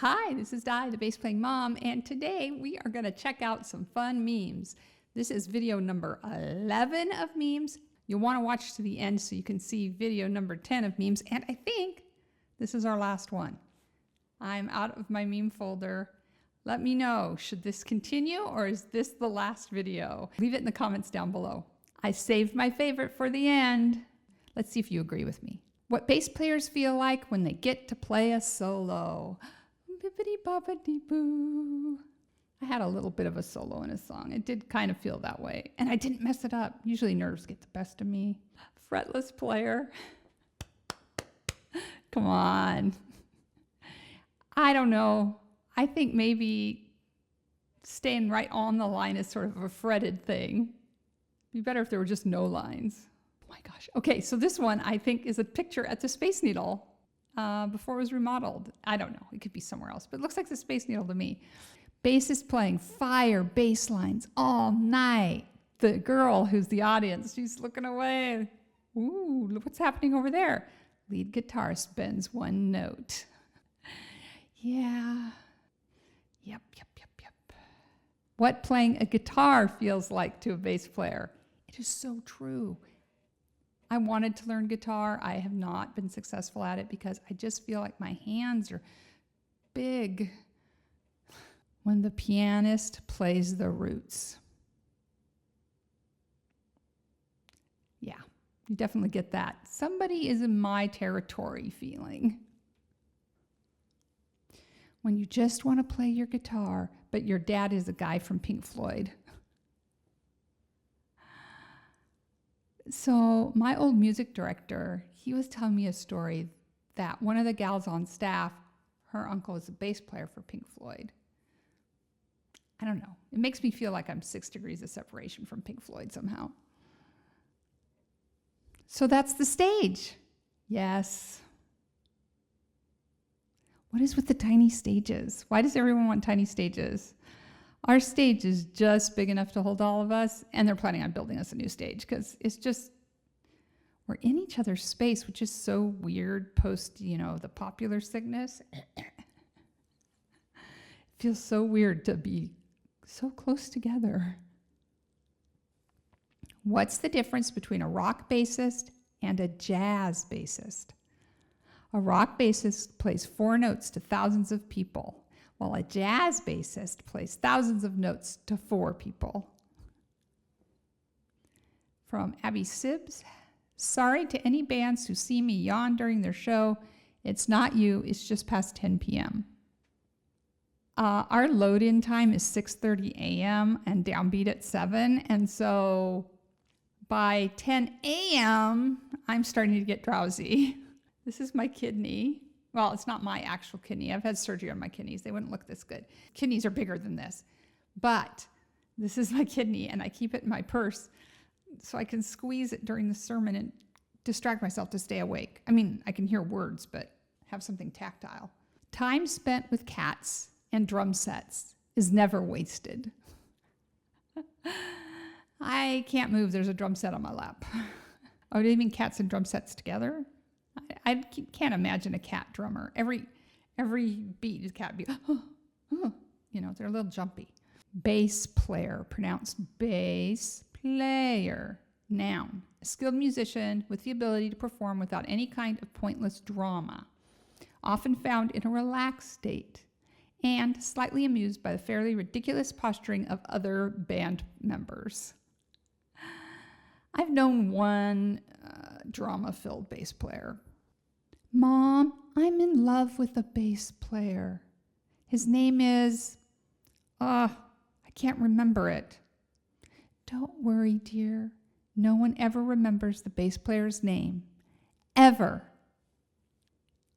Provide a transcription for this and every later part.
Hi, this is Di, the bass playing mom, and today we are going to check out some fun memes. This is video number 11 of memes. You'll want to watch to the end so you can see video number 10 of memes, and I think this is our last one. I'm out of my meme folder. Let me know, should this continue or is this the last video? Leave it in the comments down below. I saved my favorite for the end. Let's see if you agree with me. What bass players feel like when they get to play a solo. Bippity-boppity-boo. I had a little bit of a solo in a song. It did kind of feel that way. And I didn't mess it up. Usually nerves get the best of me. Fretless player. Come on. I don't know. I think maybe staying right on the line is sort of a fretted thing. It'd be better if there were just no lines. Oh my gosh. Okay, so this one I think is a picture at the Space Needle before it was remodeled. I don't know. It could be somewhere else, but it looks like the Space Needle to me. Bassist playing fire bass lines all night. The girl who's the audience, she's looking away. Ooh, look what's happening over there. Lead guitarist bends one note. Yeah. Yep. What playing a guitar feels like to a bass player. It is so true. I wanted to learn guitar. I have not been successful at it because I just feel like my hands are big. When the pianist plays the roots. Yeah, you definitely get that. Somebody is in my territory feeling. When you just want to play your guitar, but your dad is a guy from Pink Floyd. So my old music director, he was telling me a story that one of the gals on staff, her uncle is a bass player for Pink Floyd. I don't know. It makes me feel like I'm 6 degrees of separation from Pink Floyd somehow. So that's the stage. Yes. What is with the tiny stages? Why does everyone want tiny stages? Our stage is just big enough to hold all of us, and they're planning on building us a new stage because it's just, we're in each other's space, which is so weird post, the popular sickness. It feels so weird to be so close together. What's the difference between a rock bassist and a jazz bassist? A rock bassist plays 4 notes to thousands of people, while a jazz bassist plays thousands of notes to 4 people. From Abby Sibbs, sorry to any bands who see me yawn during their show. It's not you, it's just past 10 p.m. Our load-in time is 6:30 a.m. and downbeat at 7, and so by 10 a.m., I'm starting to get drowsy. This is my kidney. Well, it's not my actual kidney. I've had surgery on my kidneys. They wouldn't look this good. Kidneys are bigger than this. But this is my kidney, and I keep it in my purse so I can squeeze it during the sermon and distract myself to stay awake. I mean, I can hear words, but have something tactile. Time spent with cats and drum sets is never wasted. I can't move. There's a drum set on my lap. Oh, do you mean cats and drum sets together? I can't imagine a cat drummer. Every beat is cat beat. They're a little jumpy. Bass player, pronounced bass player. Noun, a skilled musician with the ability to perform without any kind of pointless drama, often found in a relaxed state, and slightly amused by the fairly ridiculous posturing of other band members. I've known one drama-filled bass player. Mom, I'm in love with a bass player. His name is, I can't remember it. Don't worry, dear. No one ever remembers the bass player's name. Ever.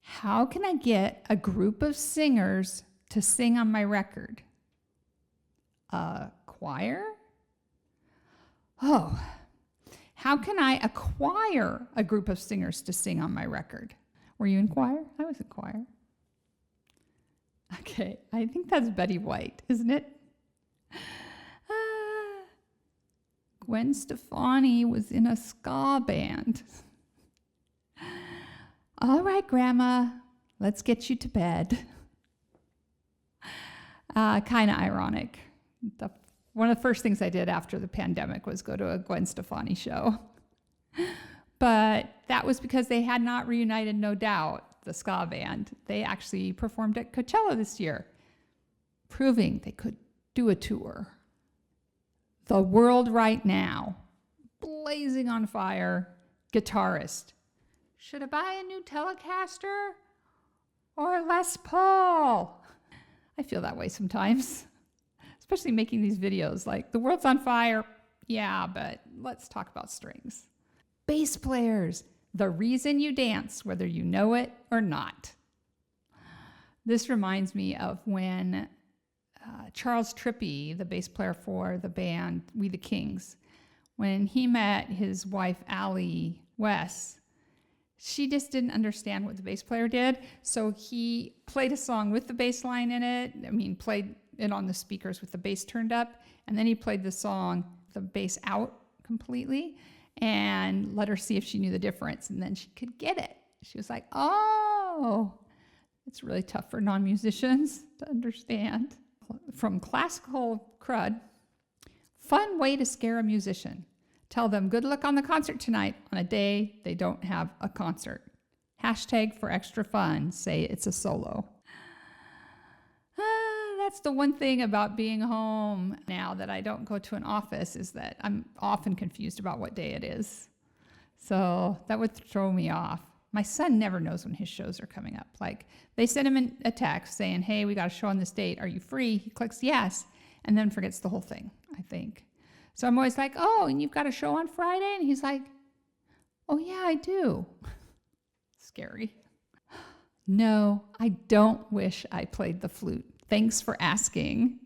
How can I get a group of singers to sing on my record? A choir? Oh. How can I acquire a group of singers to sing on my record? Were you in choir? I was in choir. Okay, I think that's Betty White, isn't it? Gwen Stefani was in a ska band. All right, Grandma, let's get you to bed. Kind of ironic. One of the first things I did after the pandemic was go to a Gwen Stefani show. But that was because they had not reunited, no doubt, the ska band. They actually performed at Coachella this year, proving they could do a tour. The World Right Now, blazing on fire, guitarist. Should I buy a new Telecaster or a Les Paul? I feel that way sometimes, especially making these videos like, the world's on fire. Yeah, but let's talk about strings. Bass players, the reason you dance, whether you know it or not. This reminds me of when Charles Trippey, the bass player for the band We the Kings, when he met his wife, Allie West, she just didn't understand what the bass player did. So he played a song with the bass line in it. Played it on the speakers with the bass turned up. And then he played the song, the bass out completely, and let her see if she knew the difference. And then she could get it. She was like, oh, it's really tough for non-musicians to understand. From Classical Crud, fun way to scare a musician. Tell them good luck on the concert tonight on a day they don't have a concert. Hashtag for extra fun, say it's a solo. That's the one thing about being home now that I don't go to an office, is that I'm often confused about what day it is. So that would throw me off. My son never knows when his shows are coming up. Like, they send him a text saying, hey, we got a show on this date. Are you free? He clicks yes, and then forgets the whole thing, I think. So I'm always like, oh, and you've got a show on Friday? And he's like, oh, yeah, I do. Scary. No, I don't wish I played the flute. Thanks for asking.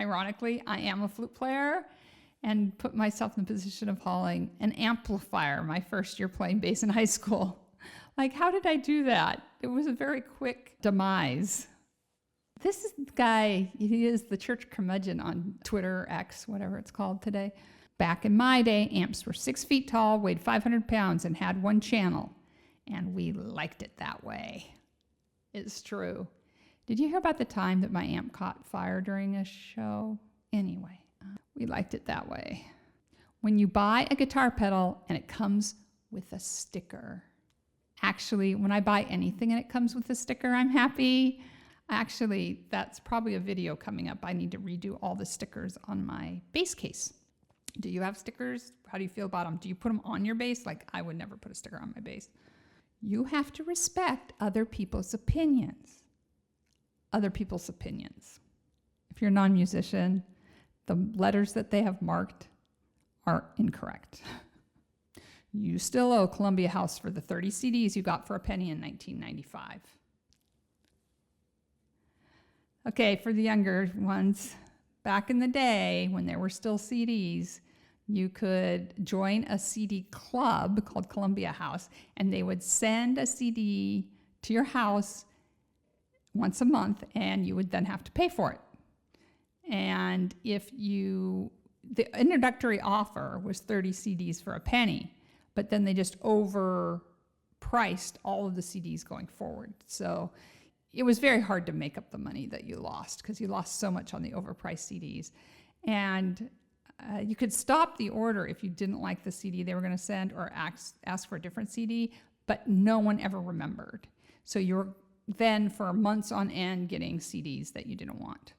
Ironically, I am a flute player and put myself in the position of hauling an amplifier my first year playing bass in high school. Like, how did I do that? It was a very quick demise. This is the guy, he is the church curmudgeon on Twitter, X, whatever it's called today. Back in my day, amps were 6 feet tall, weighed 500 pounds, and had one channel. And we liked it that way. It's true. Did you hear about the time that my amp caught fire during a show? Anyway, we liked it that way. When you buy a guitar pedal and it comes with a sticker. Actually, when I buy anything and it comes with a sticker, I'm happy. Actually, that's probably a video coming up. I need to redo all the stickers on my bass case. Do you have stickers? How do you feel about them? Do you put them on your bass? Like, I would never put a sticker on my bass. You have to respect other people's opinions. Other people's opinions. If you're a non-musician, the letters that they have marked are incorrect. You still owe Columbia House for the 30 CDs you got for a penny in 1995. Okay, for the younger ones, back in the day when there were still CDs, you could join a CD club called Columbia House, and they would send a CD to your house once a month, and you would then have to pay for it. And the introductory offer was 30 CDs for a penny, but then they just overpriced all of the CDs going forward. So it was very hard to make up the money that you lost, because you lost so much on the overpriced CDs. And you could stop the order if you didn't like the CD they were going to send, or ask for a different CD, but no one ever remembered. So you're then for months on end getting CDs that you didn't want.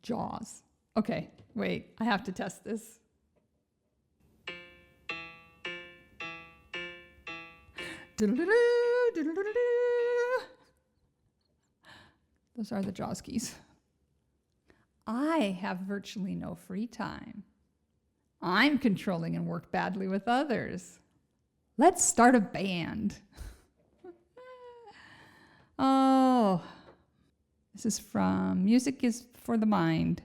Jaws. Okay, wait, I have to test this. Those are the Jaws keys. I have virtually no free time. I'm controlling and work badly with others. Let's start a band. Oh, this is from Music is for the Mind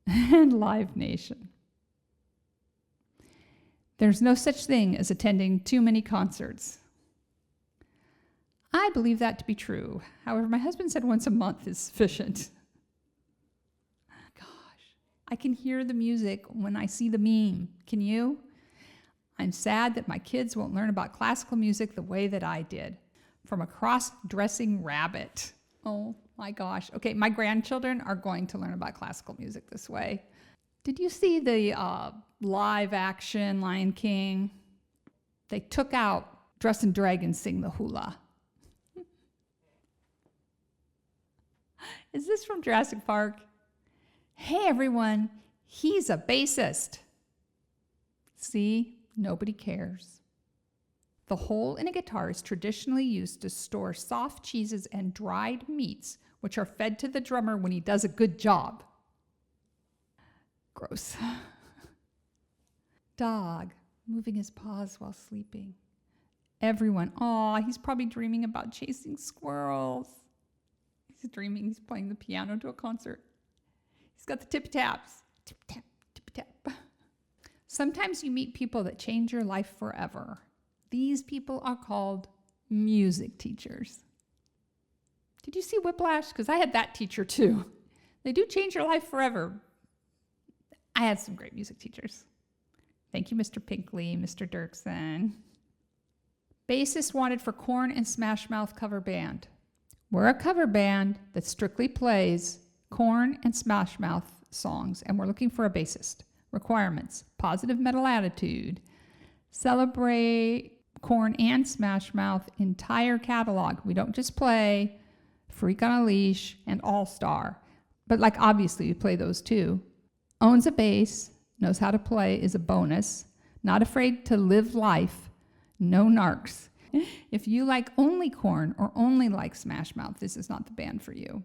and Live Nation. There's no such thing as attending too many concerts. I believe that to be true. However, my husband said once a month is sufficient. Gosh, I can hear the music when I see the meme. Can you? I'm sad that my kids won't learn about classical music the way that I did. From a cross-dressing rabbit. Oh, my gosh. Okay, my grandchildren are going to learn about classical music this way. Did you see the live action Lion King? They took out Dress and Dragons Sing the Hula. Is this from Jurassic Park? Hey everyone, he's a bassist. See, nobody cares. The hole in a guitar is traditionally used to store soft cheeses and dried meats, which are fed to the drummer when he does a good job. Gross. Dog, moving his paws while sleeping. Everyone, aw, he's probably dreaming about chasing squirrels. He's dreaming he's playing the piano to a concert. He's got the tippy-taps. Tip-tap, tippy-tap. Sometimes you meet people that change your life forever. These people are called music teachers. Did you see Whiplash? Because I had that teacher too. They do change your life forever. I had some great music teachers. Thank you, Mr. Pinkley, Mr. Dirksen. Bassist wanted for Korn and Smash Mouth cover band. We're a cover band that strictly plays Korn and Smash Mouth songs, and we're looking for a bassist. Requirements: positive metal attitude. Celebrate Korn and Smash Mouth entire catalog. We don't just play Freak on a Leash and All Star, but like obviously we play those too. Owns a bass, knows how to play is a bonus. Not afraid to live life. No narcs. If you like only Korn or only like Smash Mouth, this is not the band for you.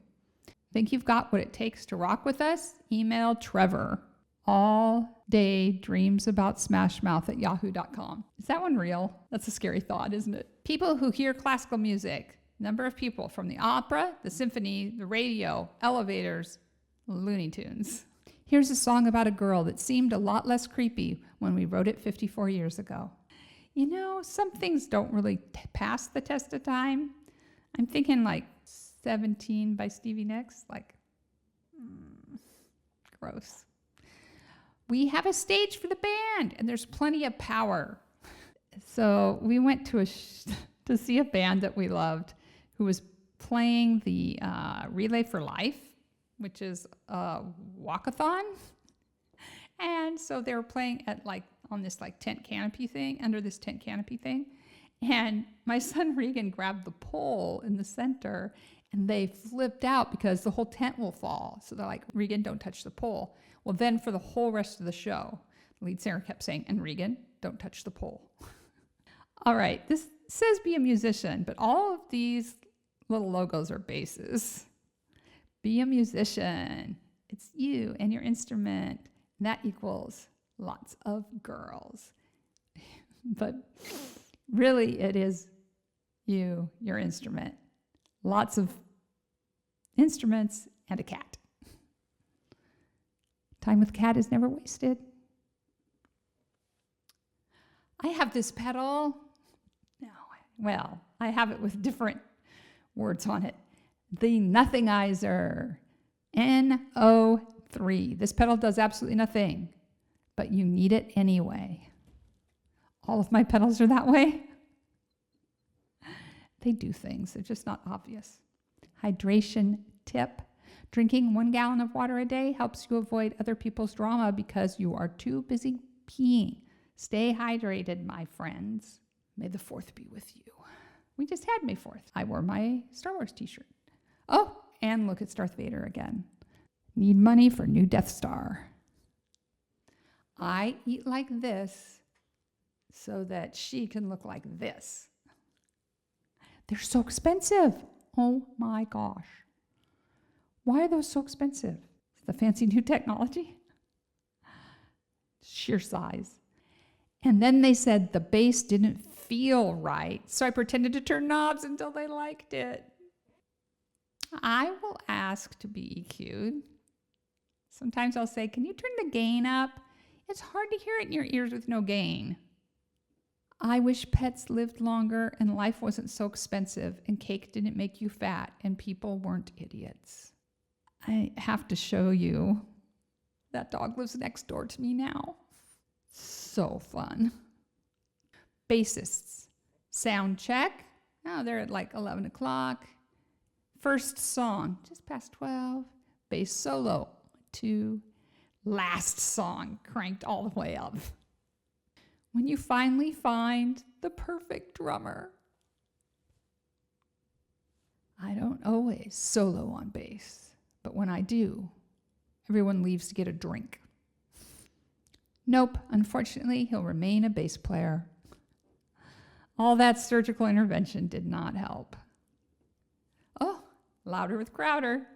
Think you've got what it takes to rock with us? Email Trevor. All day dreams about Smash Mouth at yahoo.com. Is that one real? That's a scary thought, isn't it? People who hear classical music. Number of people from the opera, the symphony, the radio, elevators, Looney Tunes. Here's a song about a girl that seemed a lot less creepy when we wrote it 54 years ago. You know, some things don't really pass the test of time. I'm thinking like 17 by Stevie Nicks. Like, gross. We have a stage for the band, and there's plenty of power. So we went to to see a band that we loved who was playing the Relay for Life, which is a walkathon. And so they were playing at on this tent canopy thing, under this tent canopy thing. And my son Regan grabbed the pole in the center, and they flipped out because the whole tent will fall. So they're like, Regan, don't touch the pole. Well, then for the whole rest of the show, the lead singer kept saying, and Regan, don't touch the pole. All right, this says be a musician, but all of these little logos are basses. Be a musician. It's you and your instrument. And that equals lots of girls. But really, it is you, your instrument. Lots of instruments and a cat. Time with cat is never wasted. I have this pedal. I have it with different words on it. The Nothingizer, NO3. This pedal does absolutely nothing, but you need it anyway. All of my pedals are that way. They do things, they're just not obvious. Hydration tip. Drinking 1 gallon of water a day helps you avoid other people's drama because you are too busy peeing. Stay hydrated, my friends. May the 4th be with you. We just had May 4th. I wore my Star Wars t-shirt. Oh, and look, it's Darth Vader again. Need money for new Death Star. I eat like this so that she can look like this. They're so expensive. Oh my gosh. Why are those so expensive? The fancy new technology? Sheer size. And then they said the bass didn't feel right, so I pretended to turn knobs until they liked it. I will ask to be EQ'd. Sometimes I'll say, can you turn the gain up? It's hard to hear it in your ears with no gain. I wish pets lived longer and life wasn't so expensive and cake didn't make you fat and people weren't idiots. I have to show you. That dog lives next door to me now. So fun. Bassists. Sound check. Oh, they're at 11 o'clock. First song, just past 12. Bass solo, 2. Last song, cranked all the way up. When you finally find the perfect drummer. I don't always solo on bass, but when I do, everyone leaves to get a drink. Nope, unfortunately, he'll remain a bass player. All that surgical intervention did not help. Oh, louder with Crowder.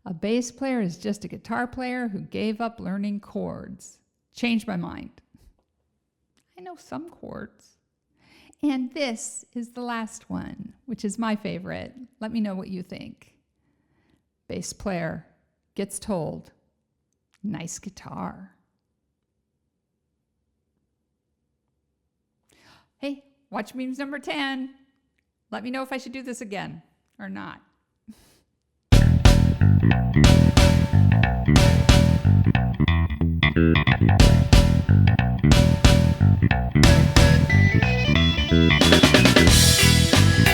A bass player is just a guitar player who gave up learning chords. Changed my mind. I know some chords. And this is the last one, which is my favorite. Let me know what you think. Bass player gets told, nice guitar. Hey, watch memes number 10. Let me know if I should do this again or not.